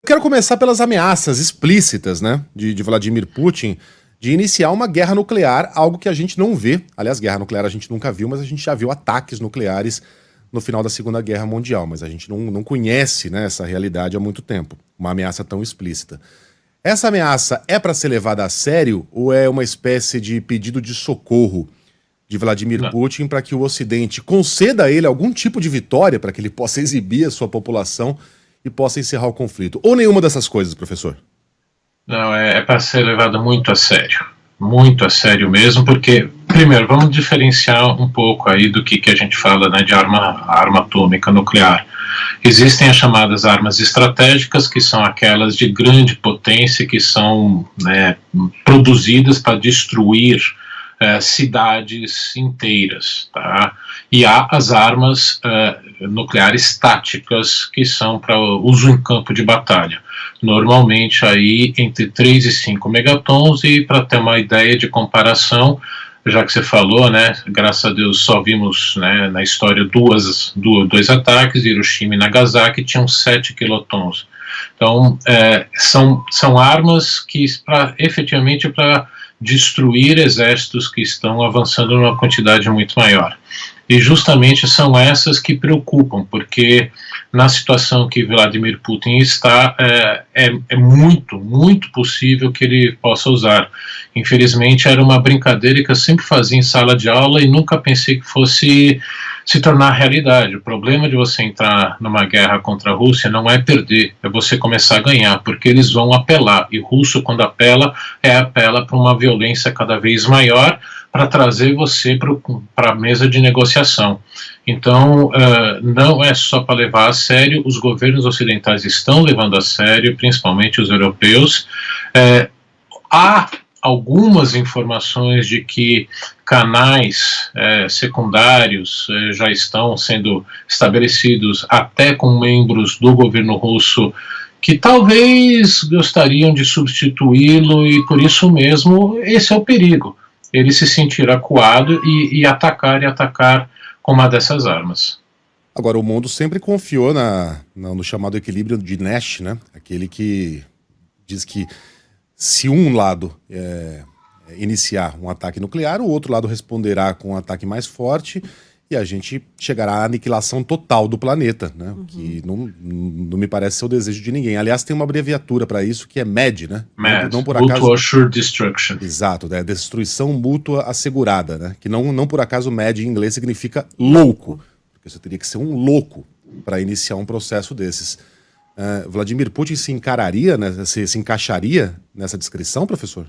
quero começar pelas ameaças explícitas, né, de Vladimir Putin de iniciar uma guerra nuclear, algo que a gente não vê. Aliás, guerra nuclear a gente nunca viu, mas a gente já viu ataques nucleares no final da Segunda Guerra Mundial, mas a gente não conhece, né, essa realidade há muito tempo, uma ameaça tão explícita. Essa ameaça é para ser levada a sério ou é uma espécie de pedido de socorro de Vladimir Putin para que o Ocidente conceda a ele algum tipo de vitória para que ele possa exibir a sua população e possa encerrar o conflito? Ou nenhuma dessas coisas, professor? Não, é para ser levado muito a sério mesmo, porque, primeiro, vamos diferenciar um pouco aí do que a gente fala, né, de arma atômica nuclear. Existem as chamadas armas estratégicas, que são aquelas de grande potência, que são, né, produzidas para destruir cidades inteiras, tá? E há as armas nucleares táticas, que são para uso em campo de batalha. Normalmente aí entre 3 e 5 megatons, e para ter uma ideia de comparação, já que você falou, né, graças a Deus só vimos, né, na história dois ataques, Hiroshima e Nagasaki, tinham 7 quilotons. Então, são armas que efetivamente para destruir exércitos que estão avançando numa quantidade muito maior. E justamente são essas que preocupam, porque na situação que Vladimir Putin está, é muito possível que ele possa usar. Infelizmente, era uma brincadeira que eu sempre fazia em sala de aula e nunca pensei que fosse se tornar realidade. O problema de você entrar numa guerra contra a Rússia não é perder, é você começar a ganhar, porque eles vão apelar, e o russo, quando apela para uma violência cada vez maior, para trazer você para a mesa de negociação. Então, não é só para levar a sério, os governos ocidentais estão levando a sério, principalmente os europeus. Há algumas informações de que canais secundários já estão sendo estabelecidos até com membros do governo russo que talvez gostariam de substituí-lo, e por isso mesmo esse é o perigo. Ele se sentir acuado e atacar com uma dessas armas. Agora, o mundo sempre confiou no chamado equilíbrio de Nash, né? Aquele que diz que se um lado iniciar um ataque nuclear, o outro lado responderá com um ataque mais forte e a gente chegará à aniquilação total do planeta, né? Uhum. Que não me parece ser o desejo de ninguém. Aliás, tem uma abreviatura para isso que é MAD, né? MAD, não por acaso... Mutual Assured Destruction. Exato, né? Destruição mútua assegurada, né? Que não por acaso MAD em inglês significa louco, porque você teria que ser um louco para iniciar um processo desses. Vladimir Putin se encararia, né? Se encaixaria nessa descrição, professor?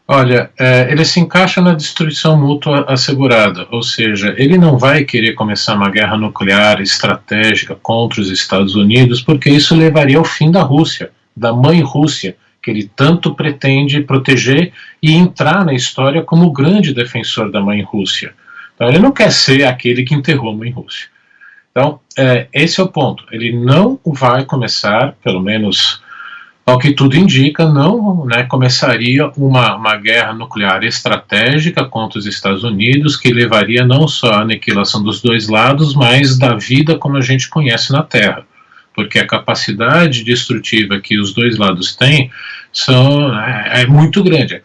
Olha, ele se encaixa na destruição mútua assegurada, ou seja, ele não vai querer começar uma guerra nuclear estratégica contra os Estados Unidos, porque isso levaria ao fim da Rússia, da mãe Rússia, que ele tanto pretende proteger e entrar na história como o grande defensor da mãe Rússia. Então ele não quer ser aquele que enterrou a mãe Rússia. Então, esse é o ponto. Ele não vai começar, pelo menos ao que tudo indica, não, né, começaria uma guerra nuclear estratégica contra os Estados Unidos, que levaria não só à aniquilação dos dois lados, mas da vida como a gente conhece na Terra. Porque a capacidade destrutiva que os dois lados têm é muito grande.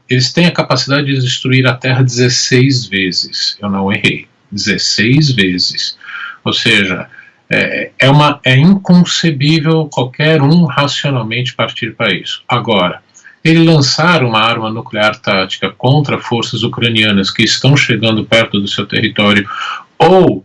Eles têm a capacidade de destruir a Terra 16 vezes. Eu não errei. 16 vezes. Ou seja, é inconcebível qualquer um racionalmente partir para isso. Agora, ele lançar uma arma nuclear tática contra forças ucranianas que estão chegando perto do seu território, ou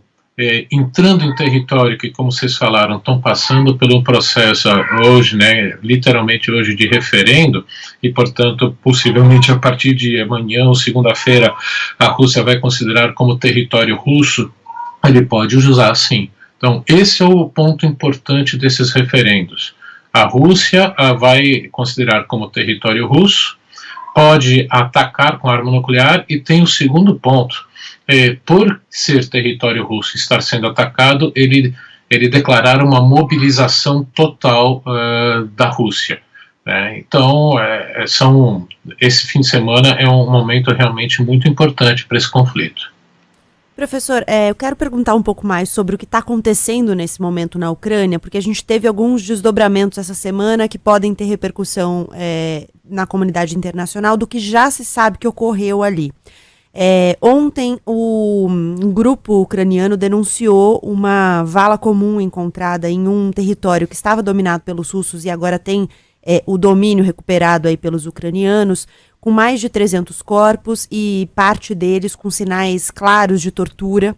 entrando em território que, como vocês falaram, estão passando por um processo hoje, né, literalmente hoje, de referendo, e, portanto, possivelmente a partir de amanhã ou segunda-feira, a Rússia vai considerar como território russo, ele pode usar sim. Então, esse é o ponto importante desses referendos. A Rússia vai considerar como território russo, pode atacar com arma nuclear, e tem o segundo ponto. Por ser território russo e estar sendo atacado, ele declarar uma mobilização total da Rússia. Então, esse fim de semana é um momento realmente muito importante para esse conflito. Professor, eu quero perguntar um pouco mais sobre o que está acontecendo nesse momento na Ucrânia, porque a gente teve alguns desdobramentos essa semana que podem ter repercussão na comunidade internacional do que já se sabe que ocorreu ali. Ontem, um grupo ucraniano denunciou uma vala comum encontrada em um território que estava dominado pelos russos e agora tem o domínio recuperado aí pelos ucranianos, com mais de 300 corpos e parte deles com sinais claros de tortura,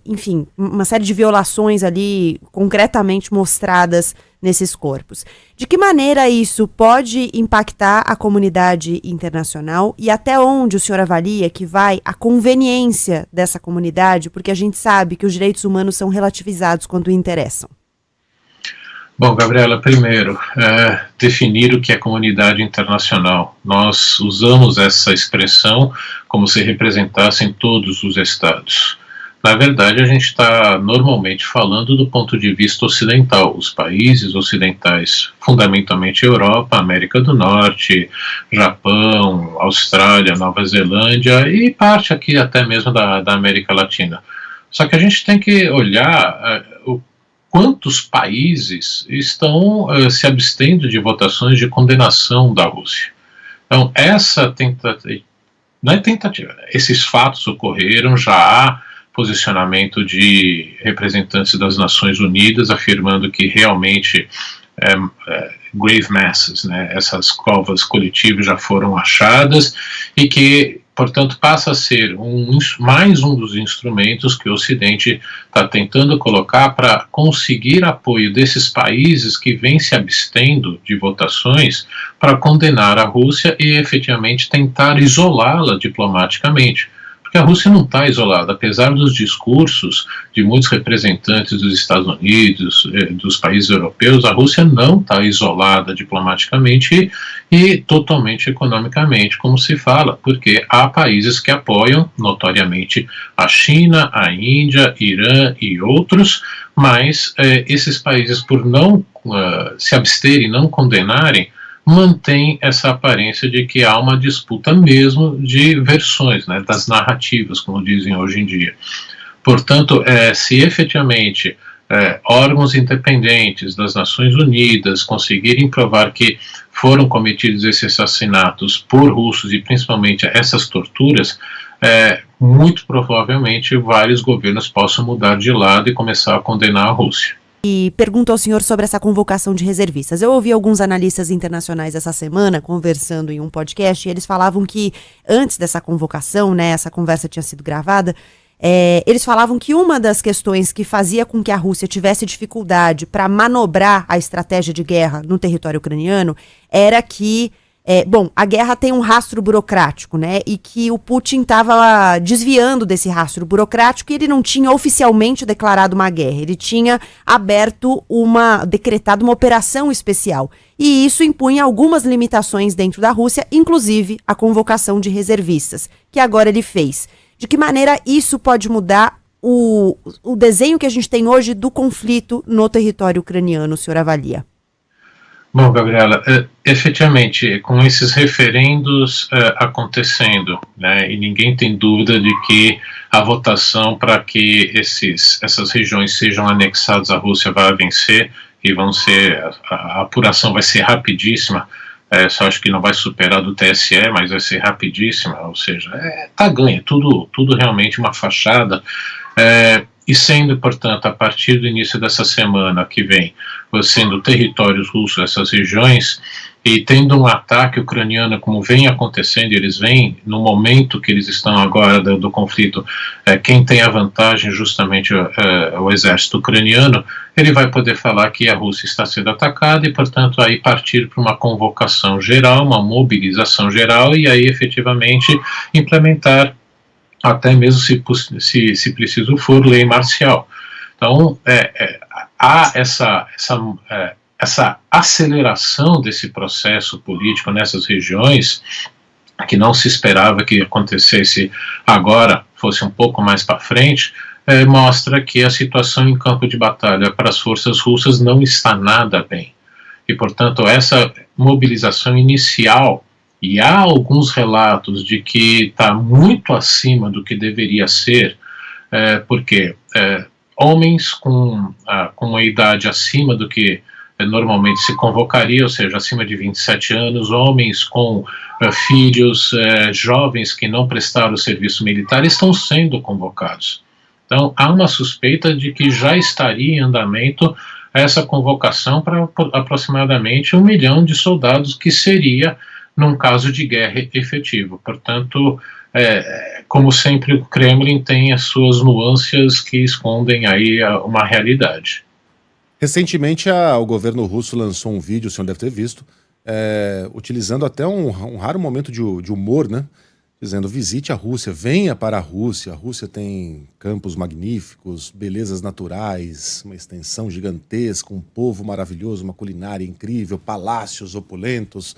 enfim, uma série de violações ali concretamente mostradas nesses corpos. De que maneira isso pode impactar a comunidade internacional e até onde o senhor avalia que vai a conveniência dessa comunidade, porque a gente sabe que os direitos humanos são relativizados quando interessam? Bom, Gabriela, primeiro, definir o que é comunidade internacional. Nós usamos essa expressão como se representasse em todos os estados. Na verdade, a gente está normalmente falando do ponto de vista ocidental, os países ocidentais, fundamentalmente Europa, América do Norte, Japão, Austrália, Nova Zelândia e parte aqui até mesmo da América Latina. Só que a gente tem que olhar quantos países estão se abstendo de votações de condenação da Rússia. Então, esses fatos ocorreram, já há posicionamento de representantes das Nações Unidas afirmando que realmente grave masses, né, essas covas coletivas já foram achadas e que, portanto, passa a ser mais um dos instrumentos que o Ocidente está tentando colocar para conseguir apoio desses países que vêm se abstendo de votações para condenar a Rússia e efetivamente tentar isolá-la diplomaticamente. Porque a Rússia não está isolada, apesar dos discursos de muitos representantes dos Estados Unidos, dos países europeus, a Rússia não está isolada diplomaticamente e totalmente economicamente, como se fala, porque há países que apoiam, notoriamente, a China, a Índia, Irã e outros, mas esses países, por não se absterem, não condenarem, mantém essa aparência de que há uma disputa mesmo de versões, né, das narrativas, como dizem hoje em dia. Portanto, se efetivamente órgãos independentes das Nações Unidas conseguirem provar que foram cometidos esses assassinatos por russos e principalmente essas torturas, muito provavelmente vários governos possam mudar de lado e começar a condenar a Rússia. E pergunto ao senhor sobre essa convocação de reservistas. Eu ouvi alguns analistas internacionais essa semana conversando em um podcast e eles falavam que antes dessa convocação, né, essa conversa tinha sido gravada, eles falavam que uma das questões que fazia com que a Rússia tivesse dificuldade para manobrar a estratégia de guerra no território ucraniano era que a guerra tem um rastro burocrático, né? E que o Putin estava desviando desse rastro burocrático e ele não tinha oficialmente declarado uma guerra. Ele tinha decretado uma operação especial. E isso impunha algumas limitações dentro da Rússia, inclusive a convocação de reservistas, que agora ele fez. De que maneira isso pode mudar o desenho que a gente tem hoje do conflito no território ucraniano, o senhor avalia? Bom, Gabriela, efetivamente, com esses referendos acontecendo, né, e ninguém tem dúvida de que a votação para que essas regiões sejam anexadas à Rússia vai vencer e a apuração vai ser rapidíssima, só acho que não vai superar do TSE, mas vai ser rapidíssima, ou seja, tá ganha, tudo realmente uma fachada, e sendo, portanto, a partir do início dessa semana que vem, sendo territórios russos essas regiões, e tendo um ataque ucraniano como vem acontecendo, eles vêm, no momento que eles estão agora do conflito, quem tem a vantagem justamente o exército ucraniano, ele vai poder falar que a Rússia está sendo atacada e, portanto, aí partir para uma convocação geral, uma mobilização geral, e aí efetivamente implementar até mesmo se preciso for, lei marcial. Então, há essa aceleração desse processo político nessas regiões, que não se esperava que acontecesse agora, fosse um pouco mais para frente, mostra que a situação em campo de batalha para as forças russas não está nada bem. E, portanto, essa mobilização inicial e há alguns relatos de que está muito acima do que deveria ser, porque homens com uma idade acima do que normalmente se convocaria, ou seja, acima de 27 anos, homens com filhos, jovens que não prestaram serviço militar, estão sendo convocados. Então, há uma suspeita de que já estaria em andamento essa convocação para aproximadamente 1 milhão de soldados, que seria num caso de guerra efetivo. Portanto, como sempre, o Kremlin tem as suas nuances que escondem aí uma realidade. Recentemente, o governo russo lançou um vídeo, o senhor deve ter visto, utilizando até um raro momento de humor, né? Dizendo: visite a Rússia, venha para a Rússia tem campos magníficos, belezas naturais, uma extensão gigantesca, um povo maravilhoso, uma culinária incrível, palácios opulentos.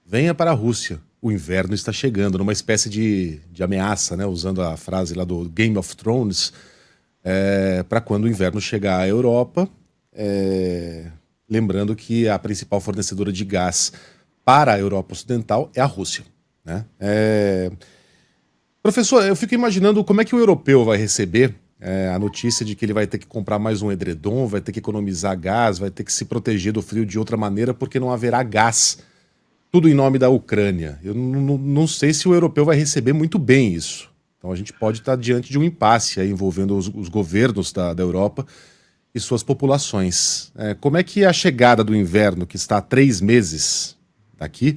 Venha para a Rússia, o inverno está chegando, numa espécie de ameaça, né? Usando a frase lá do Game of Thrones, para quando o inverno chegar à Europa. Lembrando que a principal fornecedora de gás para a Europa Ocidental é a Rússia, né? Professor, eu fico imaginando como é que o europeu vai receber a notícia de que ele vai ter que comprar mais um edredom, vai ter que economizar gás, vai ter que se proteger do frio de outra maneira porque não haverá gás. Tudo em nome da Ucrânia. Eu não sei se o europeu vai receber muito bem isso. Então a gente pode estar diante de um impasse aí envolvendo os governos da Europa e suas populações. Como é que a chegada do inverno, que está há 3 meses daqui,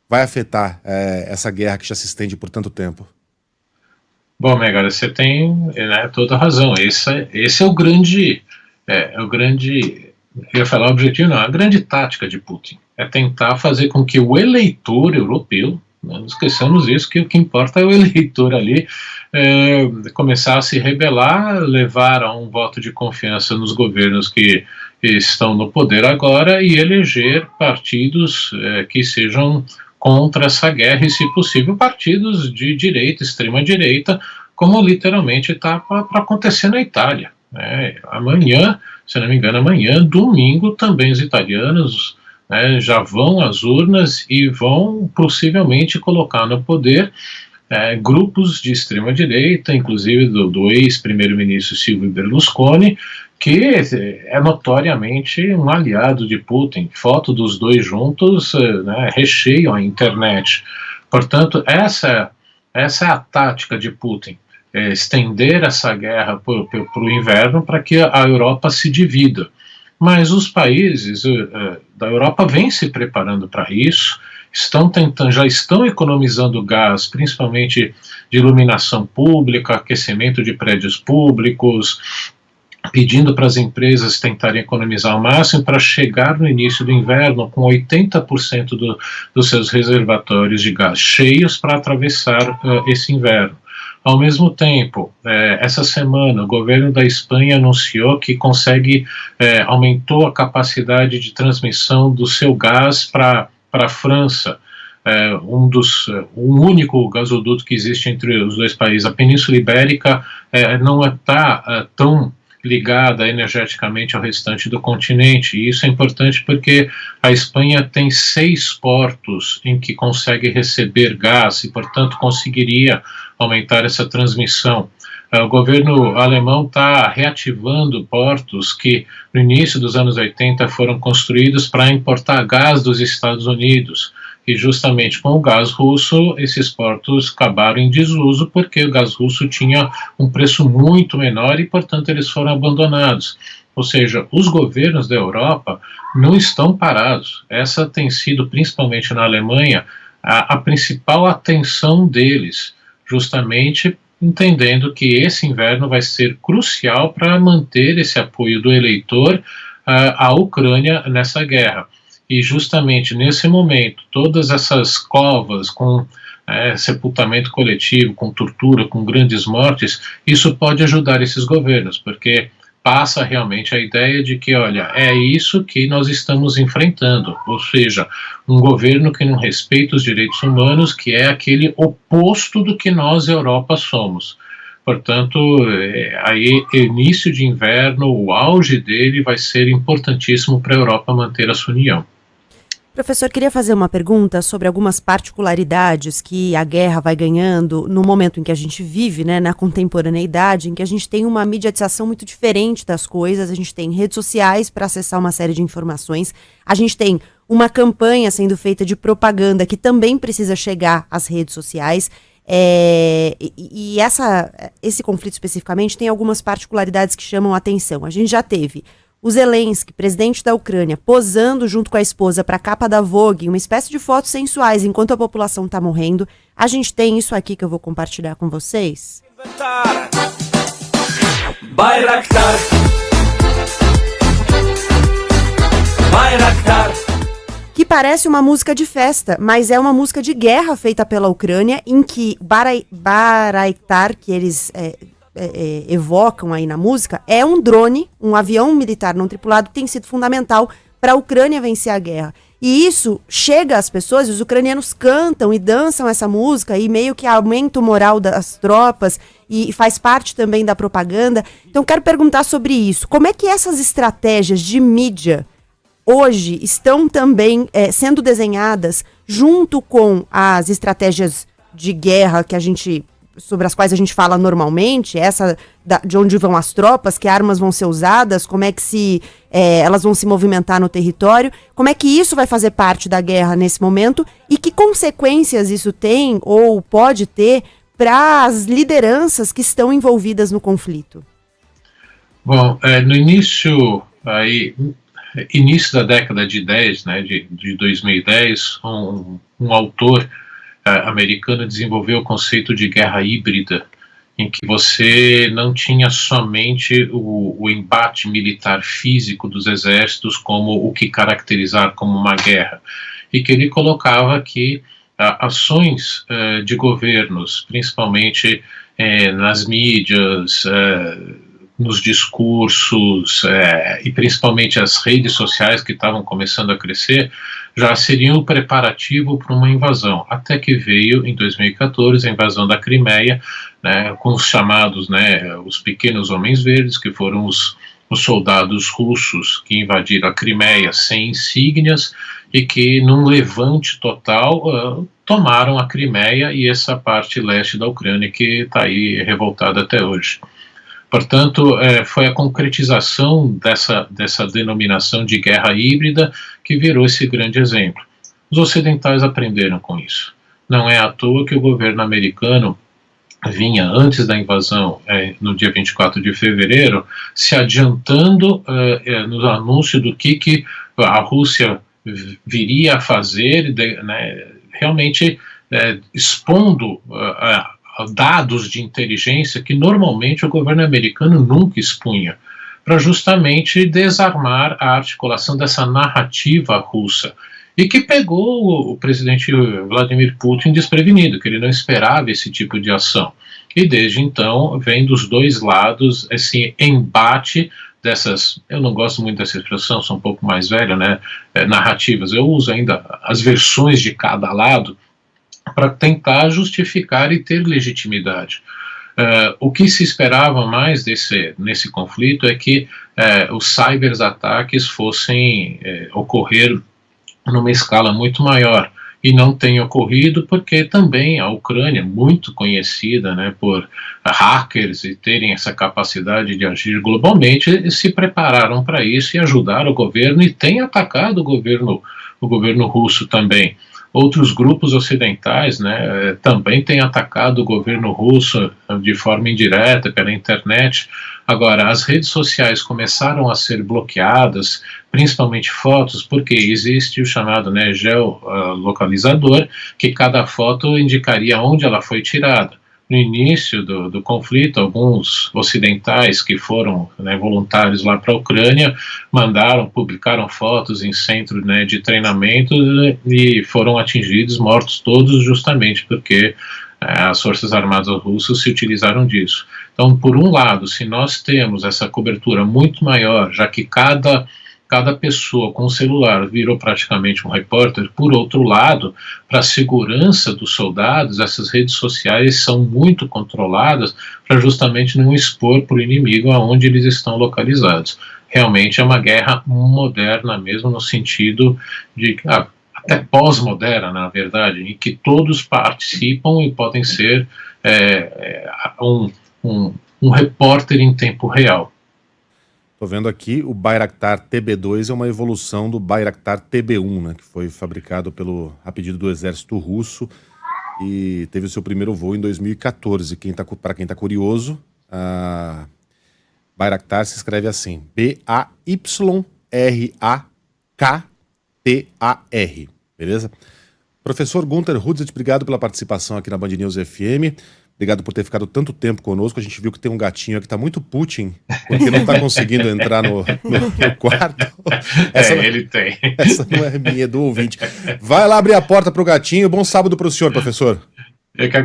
vai afetar essa guerra que já se estende por tanto tempo? Bom, Megara, você tem toda a razão. Esse é o grande, eu ia falar objetivo, não, a grande tática de Putin. É tentar fazer com que o eleitor europeu, não esqueçamos isso, que o que importa é o eleitor ali, começar a se rebelar, levar a um voto de confiança nos governos que estão no poder agora e eleger partidos que sejam contra essa guerra e, se possível, partidos de direita, extrema-direita, como literalmente está para acontecer na Itália. Amanhã, se não me engano, domingo, também os italianos já vão às urnas e vão possivelmente colocar no poder grupos de extrema-direita, inclusive do ex-primeiro-ministro Silvio Berlusconi, que é notoriamente um aliado de Putin. Foto dos dois juntos recheiam a internet. Portanto, essa é a tática de Putin, estender essa guerra para o inverno para que a Europa se divida. Mas os países da Europa vêm se preparando para isso, já estão economizando gás, principalmente de iluminação pública, aquecimento de prédios públicos, pedindo para as empresas tentarem economizar ao máximo para chegar no início do inverno com 80% dos seus reservatórios de gás cheios para atravessar esse inverno. Ao mesmo tempo, essa semana, o governo da Espanha anunciou que aumentou a capacidade de transmissão do seu gás para a França. O único gasoduto que existe entre os dois países, a Península Ibérica, não está tão ligada energeticamente ao restante do continente, e isso é importante porque a Espanha tem 6 portos em que consegue receber gás e, portanto, conseguiria aumentar essa transmissão. O governo alemão está reativando portos que no início dos anos 80 foram construídos para importar gás dos Estados Unidos, e justamente com o gás russo, esses portos acabaram em desuso porque o gás russo tinha um preço muito menor e, portanto, eles foram abandonados. Ou seja, os governos da Europa não estão parados. Essa tem sido, principalmente na Alemanha, a principal atenção deles, justamente entendendo que esse inverno vai ser crucial para manter esse apoio do eleitor à Ucrânia nessa guerra. E justamente nesse momento, todas essas covas com sepultamento coletivo, com tortura, com grandes mortes, isso pode ajudar esses governos, porque passa realmente a ideia de que, olha, é isso que nós estamos enfrentando, ou seja, um governo que não respeita os direitos humanos, que é aquele oposto do que nós, Europa, somos. Portanto, aí, início de inverno, o auge dele vai ser importantíssimo para a Europa manter a sua união. Professor, queria fazer uma pergunta sobre algumas particularidades que a guerra vai ganhando no momento em que a gente vive, né, na contemporaneidade, em que a gente tem uma mediatização muito diferente das coisas, a gente tem redes sociais para acessar uma série de informações, a gente tem uma campanha sendo feita de propaganda que também precisa chegar às redes sociais, esse conflito especificamente tem algumas particularidades que chamam a atenção. A gente já teve o Zelensky, presidente da Ucrânia, posando junto com a esposa para a capa da Vogue, uma espécie de fotos sensuais enquanto a população está morrendo. A gente tem isso aqui que eu vou compartilhar com vocês. Bayraktar. Bayraktar. Que parece uma música de festa, mas é uma música de guerra feita pela Ucrânia, em que Bayraktar, que eles evocam aí na música, é um drone, um avião militar não tripulado que tem sido fundamental para a Ucrânia vencer a guerra. E isso chega às pessoas, os ucranianos cantam e dançam essa música e meio que aumenta o moral das tropas e faz parte também da propaganda. Então quero perguntar sobre isso. Como é que essas estratégias de mídia hoje estão também sendo desenhadas junto com as estratégias de guerra sobre as quais a gente fala normalmente, de onde vão as tropas, que armas vão ser usadas, como é que elas vão se movimentar no território, como é que isso vai fazer parte da guerra nesse momento e que consequências isso tem ou pode ter para as lideranças que estão envolvidas no conflito? Bom, no início da década de 10, né, de 2010, um autor americano desenvolveu o conceito de guerra híbrida, em que você não tinha somente o embate militar físico dos exércitos como o que caracterizar como uma guerra, e que ele colocava que ações de governos, principalmente nas mídias, nos discursos e principalmente as redes sociais que estavam começando a crescer, já seriam o preparativo para uma invasão, até que veio em 2014 a invasão da Crimeia, né, com os chamados, né, os pequenos homens verdes, que foram os soldados russos que invadiram a Crimeia sem insígnias e que num levante total tomaram a Crimeia e essa parte leste da Ucrânia que está aí revoltada até hoje. Portanto, foi a concretização dessa denominação de guerra híbrida que virou esse grande exemplo. Os ocidentais aprenderam com isso. Não é à toa que o governo americano vinha, antes da invasão, no dia 24 de fevereiro, se adiantando no anúncio do que a Rússia viria a fazer, né, realmente expondo dados de inteligência que normalmente o governo americano nunca expunha, para justamente desarmar a articulação dessa narrativa russa, e que pegou o presidente Vladimir Putin desprevenido, que ele não esperava esse tipo de ação. E desde então vem dos dois lados esse embate dessas, eu não gosto muito dessa expressão, sou um pouco mais velho, né, narrativas, eu uso ainda as versões de cada lado, para tentar justificar e ter legitimidade. O que se esperava mais nesse conflito é que os cyberataques fossem ocorrer numa escala muito maior, e não tem ocorrido porque também a Ucrânia, muito conhecida, né, por hackers e terem essa capacidade de agir globalmente, se prepararam para isso e ajudaram o governo, e tem atacado o governo russo também. Outros grupos ocidentais, né, também têm atacado o governo russo de forma indireta pela internet. Agora, as redes sociais começaram a ser bloqueadas, principalmente fotos, porque existe o chamado, né, geolocalizador, que cada foto indicaria onde ela foi tirada. No início do conflito, alguns ocidentais que foram, né, voluntários lá para a Ucrânia publicaram fotos em centro, né, de treinamento, e foram atingidos, mortos todos, justamente porque as Forças Armadas russas se utilizaram disso. Então, por um lado, se nós temos essa cobertura muito maior, já que cada pessoa com o celular virou praticamente um repórter, por outro lado, para a segurança dos soldados, essas redes sociais são muito controladas para justamente não expor para o inimigo aonde eles estão localizados. Realmente é uma guerra moderna mesmo, no sentido de até pós-moderna, na verdade, em que todos participam e podem ser um repórter em tempo real. Estou vendo aqui, o Bayraktar TB2 é uma evolução do Bayraktar TB1, né, que foi fabricado a pedido do exército russo e teve o seu primeiro voo em 2014. Para quem está curioso, a Bayraktar se escreve assim, B-A-Y-R-A-K-T-A-R, beleza? Professor Gunter Hudzit, obrigado pela participação aqui na Band News FM. Obrigado por ter ficado tanto tempo conosco. A gente viu que tem um gatinho aqui que tá muito Putin, porque não tá conseguindo entrar no quarto. Ele tem. Essa não é minha, é do ouvinte. Vai lá abrir a porta pro gatinho. Bom sábado pro senhor, professor. Eu que